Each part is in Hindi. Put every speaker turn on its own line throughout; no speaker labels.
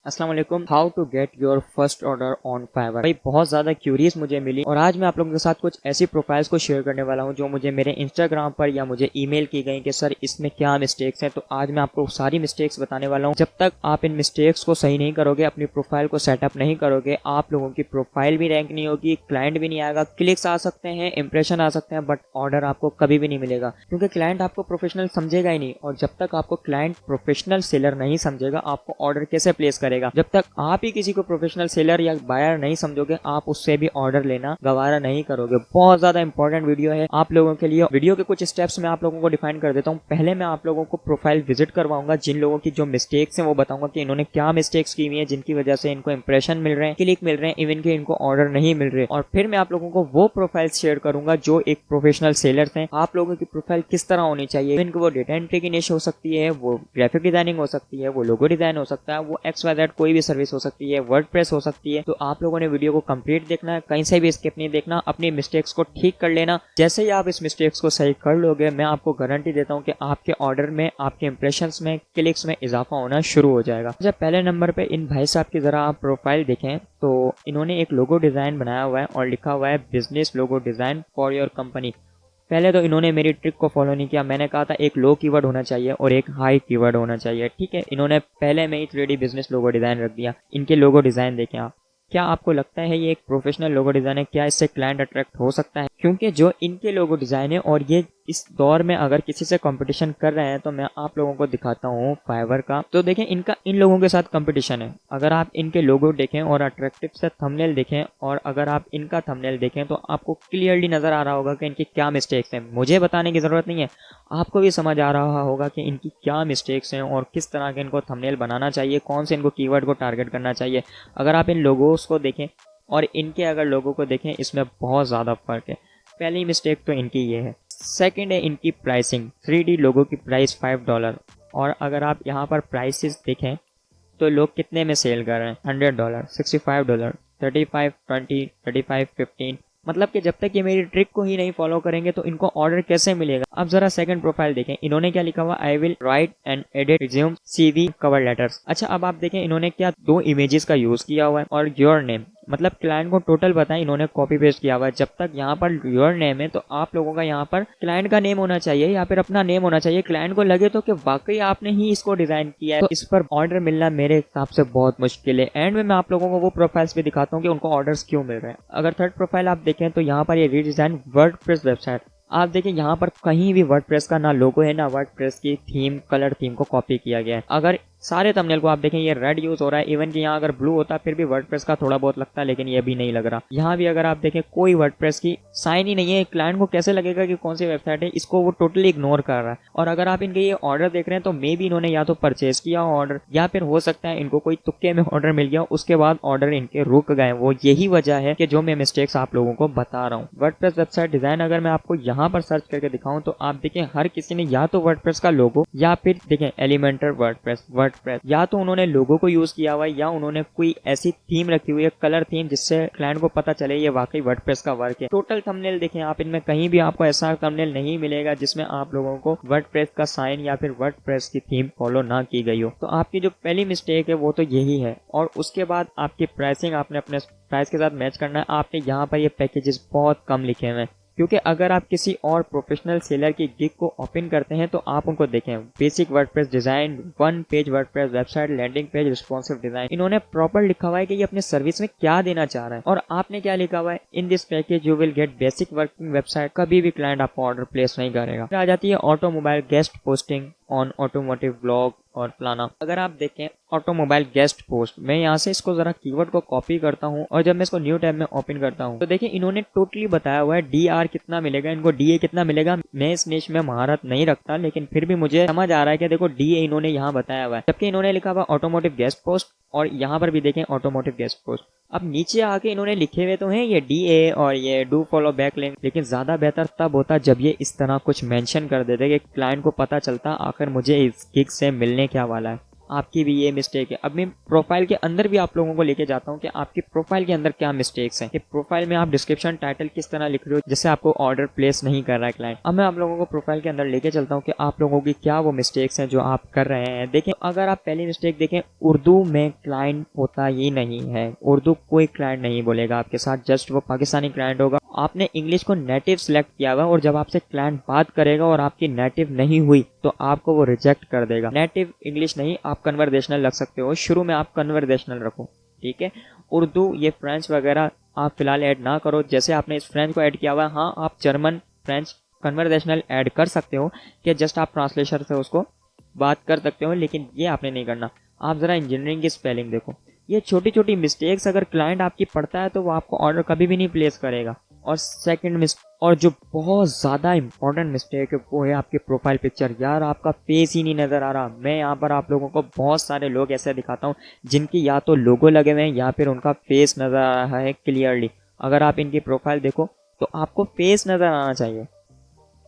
अस्सलाम वालेकुम। How to get your first order on Fiverr. भाई बहुत ज़्यादा क्यूरीज मुझे मिली और आज मैं आप लोगों के साथ कुछ ऐसी प्रोफाइल्स को शेयर करने वाला हूं जो मुझे मेरे इंस्टाग्राम पर या मुझे ईमेल की गई कि सर इसमें क्या मिस्टेक्स हैं। तो आज मैं आपको सारी मिस्टेक्स बताने वाला हूं। जब तक आप इन मिस्टेक्स को सही नहीं करोगे, अपनी प्रोफाइल को सेटअप नहीं करोगे, आप लोगों की प्रोफाइल भी रैंक नहीं होगी, क्लाइंट भी नहीं आएगा, क्लिक्स आ सकते हैं, इंप्रेशन आ सकते हैं, बट ऑर्डर आपको कभी भी नहीं मिलेगा क्योंकि क्लाइंट आपको प्रोफेशनल समझेगा ही नहीं। और जब तक आपको क्लाइंट प्रोफेशनल सेलर नहीं समझेगा, आपको ऑर्डर कैसे प्लेस करेगा। जब तक आप ही किसी को प्रोफेशनल सेलर या बायर नहीं समझोगे, आप उससे भी ऑर्डर लेना गवारा नहीं करोगे। बहुत ज्यादा इंपॉर्टेंट वीडियो है आप लोगों के लिए। वीडियो के कुछ स्टेप्स मैं आप लोगों को डिफाइन कर देता हूँ। पहले मैं आप लोगों को प्रोफाइल विजिट करवाऊंगा, जिन लोगों की जो मिस्टेक्स हैं वो बताऊंगा कि इन्होंने क्या मिस्टेक्स की हुई है जिनकी वजह से इनको इंप्रेशन मिल रहे हैं, क्लिक मिल रहे हैं, इवन के इनको ऑर्डर नहीं मिल रहे। और फिर मैं आप लोगों को वो प्रोफाइल शेयर करूंगा जो एक प्रोफेशनल सेलर हैं। आप लोगों की प्रोफाइल किस तरह होनी चाहिए, इनको वो डेटा एंट्री की निश हो सकती है, वो ग्राफिक डिजाइनिंग हो सकती है, वो लोगो डिजाइन हो सकता है, वो XYZ कोई भी सर्विस हो सकती है, वर्डप्रेस हो सकती है। तो आप लोगों ने वीडियो को कंप्लीट देखना है, कहीं से भी स्किप नहीं देखना, अपनी मिस्टेक्स को ठीक कर लेना। जैसे ही आप इस मिस्टेक्स को सही कर लोगे, मैं आपको गारंटी देता हूं कि आपके ऑर्डर में, आपके इंप्रेशंस में, क्लिक्स में इजाफा होना शुरू हो जाएगा। जब पहले नंबर पे इन भाई साहब की जरा आप प्रोफाइल देखें तो इन्होंने एक लोगो डिजाइन बनाया हुआ है और लिखा हुआ है business logo design for your company. पहले तो इन्होंने मेरी ट्रिक को फॉलो नहीं किया। मैंने कहा था एक लो कीवर्ड होना चाहिए और एक हाई कीवर्ड होना चाहिए, ठीक है। इन्होंने पहले में ही 3D बिजनेस लोगो डिजाइन रख दिया। इनके लोगो डिजाइन देखें आप। क्या आपको लगता है ये एक प्रोफेशनल लोगो डिजाइन है? क्या इससे क्लाइंट अट्रैक्ट हो सकता है? क्योंकि जो इनके लोगो डिजाइन है, और ये इस दौर में अगर किसी से कंपटीशन कर रहे हैं तो मैं आप लोगों को दिखाता हूँ फाइवर का। तो देखें इनका इन लोगों के साथ कंपटीशन है। अगर आप इनके लोगो देखें और अट्रैक्टिव से थंबनेल देखें और अगर आप इनका थंबनेल देखें तो आपको क्लियरली नजर आ रहा होगा कि इनकी क्या मिस्टेक्स हैं। मुझे बताने की जरूरत नहीं है, आपको भी समझ आ रहा होगा कि इनकी क्या मिस्टेक्स हैं और किस तरह के इनको थंबनेल बनाना चाहिए, कौन से इनको कीवर्ड को टारगेट करना चाहिए। अगर आप इन लोगोस को देखें और इनके अगर लोगों को देखें, इसमें बहुत ज़्यादा फर्क है। पहली मिस्टेक तो इनकी ये है। सेकंड है इनकी प्राइसिंग। 3D लोगो की प्राइस $5 और अगर आप यहाँ पर प्राइसेस देखें तो लोग कितने में सेल कर रहे हैं? $100, $65, 35, 20, 35, 15। मतलब कि जब तक ये मेरी ट्रिक को ही नहीं फॉलो करेंगे तो इनको ऑर्डर कैसे मिलेगा। अब जरा सेकंड प्रोफाइल देखें, इन्होंने क्या लिखा हुआ? I will write and edit resume CV cover letters. अच्छा, अब आप देखें इन्होंने क्या 2 इमेजेस का यूज किया हुआ है और योर नेम, मतलब क्लाइंट को टोटल बताएं, इन्होंने कॉपी पेस्ट किया हुआ है। जब तक यहाँ पर योर नेम है तो आप लोगों का यहाँ पर क्लाइंट का नेम होना चाहिए या फिर अपना नेम होना चाहिए। क्लाइंट को लगे तो कि वाकई आपने ही इसको डिजाइन किया है। तो इस पर ऑर्डर मिलना मेरे हिसाब से बहुत मुश्किल है। एंड में मैं आप लोगों को वो प्रोफाइल्स भी दिखाता हूँ कि उनको ऑर्डर्स क्यों मिल रहे हैं। अगर थर्ड प्रोफाइल आप देखें तो यहाँ पर ये रीडिजाइन वर्डप्रेस वेबसाइट। आप देखिए यहाँ पर कहीं भी वर्डप्रेस का ना लोगो है, ना वर्डप्रेस की थीम, कलर थीम को कॉपी किया गया है। अगर सारे थंबनेल को आप देखें ये रेड यूज हो रहा है, इवन कि यहाँ अगर ब्लू होता फिर भी वर्डप्रेस का थोड़ा बहुत लगता, लेकिन ये भी नहीं लग रहा। यहाँ भी अगर आप देखें कोई वर्डप्रेस की साइन ही नहीं है। क्लाइंट को कैसे लगेगा कि कौन सी वेबसाइट है, इसको वो टोटली इग्नोर कर रहा है। और अगर आप इनके ये ऑर्डर देख रहे हैं तो मे भी इन्होंने या तो परचेज किया ऑर्डर या फिर हो सकता है इनको कोई तुक्के में ऑर्डर मिल गया, उसके बाद ऑर्डर इनके रुक गए। वो यही वजह है कि जो मैं मिस्टेक्स आप लोगों को बता रहा हूँ। वर्डप्रेस वेबसाइट डिजाइन अगर मैं आपको यहाँ पर सर्च करके दिखाऊं तो आप देखें हर किसी ने या तो वर्डप्रेस का लोगो या फिर देखें एलिमेंटर वर्डप्रेस, या तो उन्होंने लोगो को यूज किया हुआ है या उन्होंने कोई ऐसी थीम रखी हुई है, कलर थीम, जिससे क्लाइंट को पता चले ये वाकई वर्डप्रेस का वर्क है। टोटल थंबनेल देखें आप, इनमें कहीं भी आपको ऐसा थंबनेल नहीं मिलेगा जिसमें आप लोगों को वर्डप्रेस का साइन या फिर वर्डप्रेस की थीम फॉलो ना की गई हो। तो आपकी जो पहली मिस्टेक है वो तो यही है। और उसके बाद आपकी प्राइसिंग आपने अपने प्राइस के साथ मैच करना है। आपने यहाँ पर ये पैकेजेस बहुत कम लिखे हुए हैं, क्योंकि अगर आप किसी और प्रोफेशनल सेलर की गिग को ओपन करते हैं तो आप उनको देखें, basic WordPress design, 1 page WordPress website, landing page, responsive design. इन्होंने प्रॉपर लिखा हुआ है कि ये अपने सर्विस में क्या देना चाह रहा है। और आपने क्या लिखा हुआ है? In this package you will get basic working website. कभी भी क्लाइंट आपको ऑर्डर प्लेस नहीं करेगा। फिर आ जाती है automobile guest posting on automotive blog और प्लाना। अगर आप देखें ऑटोमोबाइल गेस्ट पोस्ट, मैं यहाँ से इसको जरा कीवर्ड को कॉपी करता हूँ और जब मैं इसको न्यू टैब में ओपन करता हूँ तो देखिए इन्होंने टोटली बताया हुआ है DR कितना मिलेगा, इनको DA कितना मिलेगा। मैं इस निश में महारत नहीं रखता, लेकिन फिर भी मुझे समझ आ रहा है कि देखो DA इन्होंने यहाँ बताया हुआ है, जबकि इन्होंने लिखा हुआ ऑटोमोटिव गेस्ट पोस्ट और यहाँ पर भी देखें ऑटोमोटिव गेस्ट पोस्ट। अब नीचे आके इन्होंने लिखे हुए तो हैं ये DA और ये डू फॉलो बैक लिंक, लेकिन ज्यादा बेहतर तब होता जब ये इस तरह कुछ मेंशन कर देते कि क्लाइंट को पता चलता आखिर मुझे इस गिग से मिलने क्या वाला है। आपकी भी ये मिस्टेक है। अब मैं प्रोफाइल के अंदर भी आप लोगों को लेके जाता हूँ कि आपकी प्रोफाइल के अंदर क्या मिस्टेक्स हैं, कि प्रोफाइल में आप डिस्क्रिप्शन टाइटल किस तरह लिख रहे हो जिससे आपको ऑर्डर प्लेस नहीं कर रहा है क्लाइंट। अब मैं आप लोगों को प्रोफाइल के अंदर लेके चलता हूँ कि आप लोगों की क्या वो मिस्टेक्स हैं जो आप कर रहे हैं। देखें, अगर आप पहली मिस्टेक देखें, उर्दू में क्लाइंट होता ही नहीं है। उर्दू कोई क्लाइंट नहीं बोलेगा आपके साथ, जस्ट वो पाकिस्तानी क्लाइंट होगा। आपने इंग्लिश को नेटिव सेलेक्ट किया हुआ और जब आपसे क्लाइंट बात करेगा और आपकी नेटिव नहीं हुई तो आपको वो रिजेक्ट कर देगा। नेटिव इंग्लिश नहीं, आप कन्वर्सेशनल रख सकते हो, शुरू में आप कन्वर्सेशनल रखो, ठीक है। उर्दू ये फ्रेंच वगैरह आप फिलहाल ऐड ना करो। जैसे आपने इस फ्रेंच को ऐड किया हुआ है, हाँ आप जर्मन फ्रेंच कन्वर्सेशनल ऐड कर सकते हो कि जस्ट आप ट्रांसलेशन से उसको बात कर सकते हो, लेकिन ये आपने नहीं करना। आप ज़रा इंजीनियरिंग की स्पेलिंग देखो, ये छोटी छोटी मिस्टेक्स अगर क्लाइंट आपकी पढ़ता है तो वो आपको ऑर्डर कभी भी नहीं प्लेस करेगा। और सेकंड और जो बहुत ज़्यादा इंपॉर्टेंट मिस्टेक है वो है आपकी प्रोफाइल पिक्चर। यार आपका फेस ही नहीं नज़र आ रहा। मैं यहाँ पर आप लोगों को बहुत सारे लोग ऐसे दिखाता हूँ जिनकी या तो लोगो लगे हुए हैं या फिर उनका फेस नज़र आ रहा है क्लियरली। अगर आप इनकी प्रोफाइल देखो तो आपको फेस नज़र आना चाहिए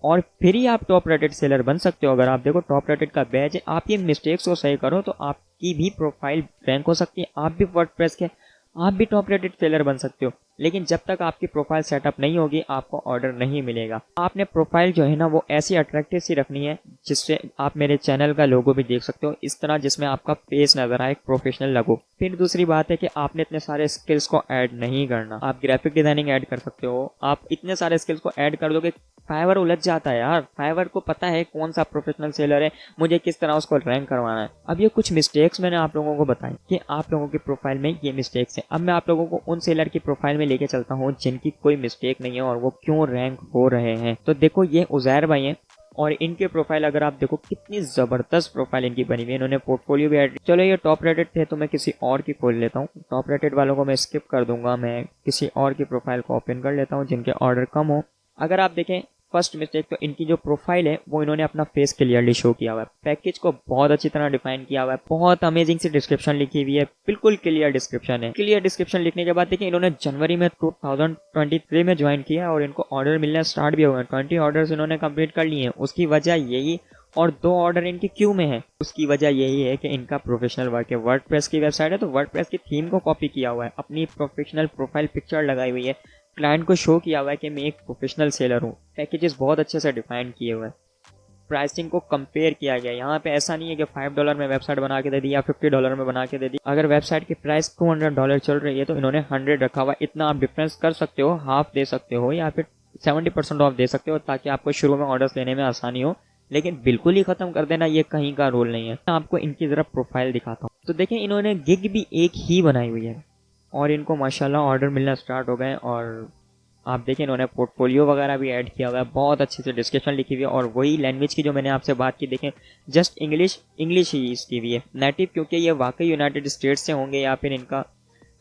और फिर ही आप टॉप रेटेड सेलर बन सकते हो। अगर आप देखो टॉप रेटेड का बैच है, आप ये मिस्टेक्स को सही करो तो आपकी भी प्रोफाइल रैंक हो सकती है, आप भी वर्डप्रेस के आप भी टॉप रेटेड सेलर बन सकते हो। लेकिन जब तक आपकी प्रोफाइल सेटअप नहीं होगी आपको ऑर्डर नहीं मिलेगा। आपने प्रोफाइल जो है ना वो ऐसी अट्रैक्टिव सी रखनी है जिससे आप मेरे चैनल का लोगो भी देख सकते हो इस तरह, जिसमें आपका फेस नजर आए, प्रोफेशनल लगो। फिर दूसरी बात है कि आपने इतने सारे स्किल्स को ऐड नहीं करना। आप ग्राफिक डिजाइनिंग ऐड कर सकते हो, आप इतने सारे स्किल्स को ऐड कर दोगे, फाइवर उलझ जाता है यार। फाइवर को पता है कौन सा प्रोफेशनल सेलर है, मुझे किस तरह उसको रैंक करवाना है। अब ये कुछ मिस्टेक्स मैंने आप लोगों को बताई कि आप लोगों की प्रोफाइल में ये मिस्टेक्स हैं। अब मैं आप लोगों को उन सेलर की प्रोफाइल में लेके चलता हूँ जिनकी कोई मिस्टेक नहीं है और वो क्यों रैंक हो रहे हैं। तो देखो, ये उजैर भाई हैं और इनके प्रोफाइल अगर आप देखो कितनी जबरदस्त प्रोफाइल इनकी बनी हुई है। इन्होंने पोर्टफोलियो भी ऐड, चलो ये टॉप रेटेड थे तो मैं किसी और की खोल लेता हूँ। टॉप रेटेड वालों को मैं स्किप कर दूंगा, मैं किसी और की प्रोफाइल को ओपन कर लेता हूँ जिनके ऑर्डर कम हो। अगर आप देखें फर्स्ट मिस्टेक तो इनकी जो प्रोफाइल है वो इन्होंने अपना फेस क्लियरली शो किया हुआ है, पैकेज को बहुत अच्छी तरह डिफाइन किया हुआ है, बहुत अमेजिंग सी डिस्क्रिप्शन लिखी हुई है, बिल्कुल क्लियर डिस्क्रिप्शन है। क्लियर डिस्क्रिप्शन लिखने के बाद देखिए इन्होंने जनवरी में 2023 में ज्वाइन किया और इनको ऑर्डर मिलना स्टार्ट भी हो गए। 20 ऑर्डर्स इन्होंने कंप्लीट कर लिए हैं। उसकी वजह यही, और 2 ऑर्डर इनके क्यू में है, उसकी वजह यही है कि इनका प्रोफेशनल वर्क है। वर्डप्रेस की वेबसाइट है तो वर्डप्रेस की थीम को कॉपी किया हुआ है, अपनी प्रोफेशनल प्रोफाइल पिक्चर लगाई हुई है, क्लाइंट को शो किया हुआ है कि मैं एक प्रोफेशनल सेलर हूँ, पैकेजेस बहुत अच्छे से डिफाइन किए हुए हैं, प्राइसिंग को कंपेयर किया गया। यहाँ पे ऐसा नहीं है कि $5 में वेबसाइट बना के दे दी या $50 में बना के दे दी। अगर वेबसाइट की प्राइस $200 चल रही है तो इन्होंने 100 रखा हुआ। इतना आप डिफरेंस कर सकते हो, हाफ दे सकते हो या फिर 70% ऑफ दे सकते हो ताकि आपको शुरू में ऑर्डर्स लेने में आसानी हो, लेकिन बिल्कुल ही खत्म कर देना ये कहीं का रूल नहीं है। मैं आपको इनकी जरा प्रोफाइल दिखाता हूँ। तो देखें इन्होंने गिग भी एक ही बनाई हुई है और इनको माशाल्लाह ऑर्डर मिलना स्टार्ट हो गए। और आप देखें इन्होंने पोर्टफोलियो वगैरह भी ऐड किया हुआ है, बहुत अच्छे से डिस्क्रिप्शन लिखी हुई है। और वही लैंग्वेज की जो मैंने आपसे बात की, देखें जस्ट इंग्लिश ही इसकी भी है नेटिव, क्योंकि ये वाकई यूनाइटेड स्टेट्स से होंगे या फिर इनका,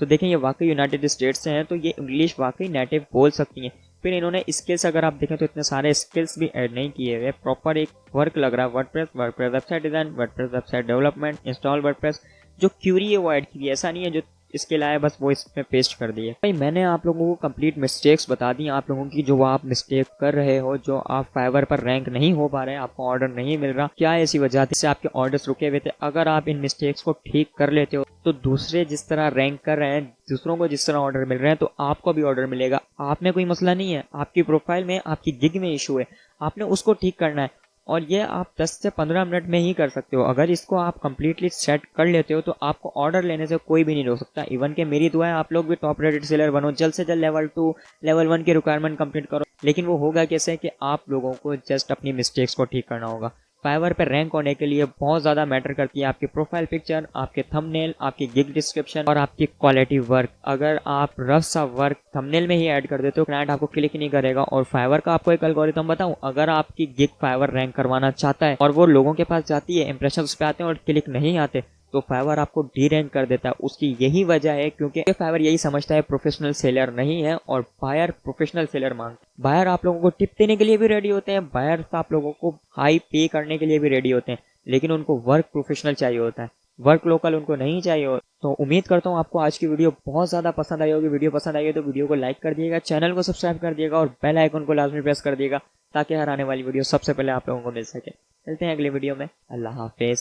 तो देखें ये वाकई यूनाइटेड स्टेट्स से हैं तो ये इंग्लिश वाकई नेटिव बोल सकती हैं। फिर इन्होंने स्किल्स अगर आप देखें तो इतने सारे स्किल्स भी ऐड नहीं किए हुए, प्रॉपर एक वर्क लग रहा है। WordPress website design, WordPress website development, install WordPress, जो क्यूरी है वो ऐड की है। ऐसा नहीं है जो इसके लाए बस वो इसमें पेस्ट कर दिए। भाई मैंने आप लोगों को कंप्लीट मिस्टेक्स बता दी आप लोगों की, जो आप मिस्टेक कर रहे हो, जो आप फाइवर पर रैंक नहीं हो पा रहे, आपको ऑर्डर नहीं मिल रहा, क्या ऐसी वजह थी जिससे आपके ऑर्डर्स रुके हुए थे। अगर आप इन मिस्टेक्स को ठीक कर लेते हो तो दूसरे जिस तरह रैंक कर रहे हैं, दूसरों को जिस तरह ऑर्डर मिल रहे हैं, तो आपको भी ऑर्डर मिलेगा। आप में कोई मसला नहीं है, आपकी प्रोफाइल में, आपकी गिग में इशू है, आपने उसको ठीक करना है और ये आप 10 से 15 मिनट में ही कर सकते हो। अगर इसको आप कंप्लीटली सेट कर लेते हो तो आपको ऑर्डर लेने से कोई भी नहीं रोक सकता। इवन के मेरी दुआ है आप लोग भी टॉप रेटेड सेलर बनो, जल्द से जल्द लेवल 2 लेवल 1 की रिक्वायरमेंट कंप्लीट करो। लेकिन वो होगा कैसे कि आप लोगों को जस्ट अपनी मिस्टेक्स को ठीक करना होगा। फाइवर पर रैंक होने के लिए बहुत ज़्यादा मैटर करती है आपकी प्रोफाइल पिक्चर, आपके थंबनेल, आपकी गिग डिस्क्रिप्शन और आपकी क्वालिटी वर्क। अगर आप रफ सा वर्क थंबनेल में ही ऐड कर देते हो, क्लाइंट आपको क्लिक नहीं करेगा। और फाइवर का आपको एक एल्गोरिथम बताऊं, अगर आपकी गिग फाइवर रैंक करवाना चाहता है और वो लोगों के पास जाती है, इंप्रेशन उस पर आते हैं और क्लिक नहीं आते, तो फाइवर आपको डी रैंक कर देता है। उसकी यही वजह है क्योंकि फाइवर यही समझता है प्रोफेशनल सेलर नहीं है और बायर प्रोफेशनल सेलर मांगता है। बायर आप लोगों को टिप देने के लिए भी रेडी होते हैं, बायर आप लोगों को हाई पे करने के लिए भी रेडी होते हैं, लेकिन उनको वर्क प्रोफेशनल चाहिए होता है, वर्क लोकल उनको नहीं चाहिए। तो उम्मीद करता हूँ आपको आज की वीडियो बहुत ज़्यादा पसंद आई होगी। वीडियो पसंद आई है तो वीडियो को लाइक कर दिएगा, चैनल को सब्सक्राइब कर दिएगा और बेल आइकन को लाजमी प्रेस कर दिएगा ताकि हर आने वाली वीडियो सबसे पहले आप लोगों को मिल सके। मिलते हैं अगले वीडियो में। अल्लाह हाफिज़।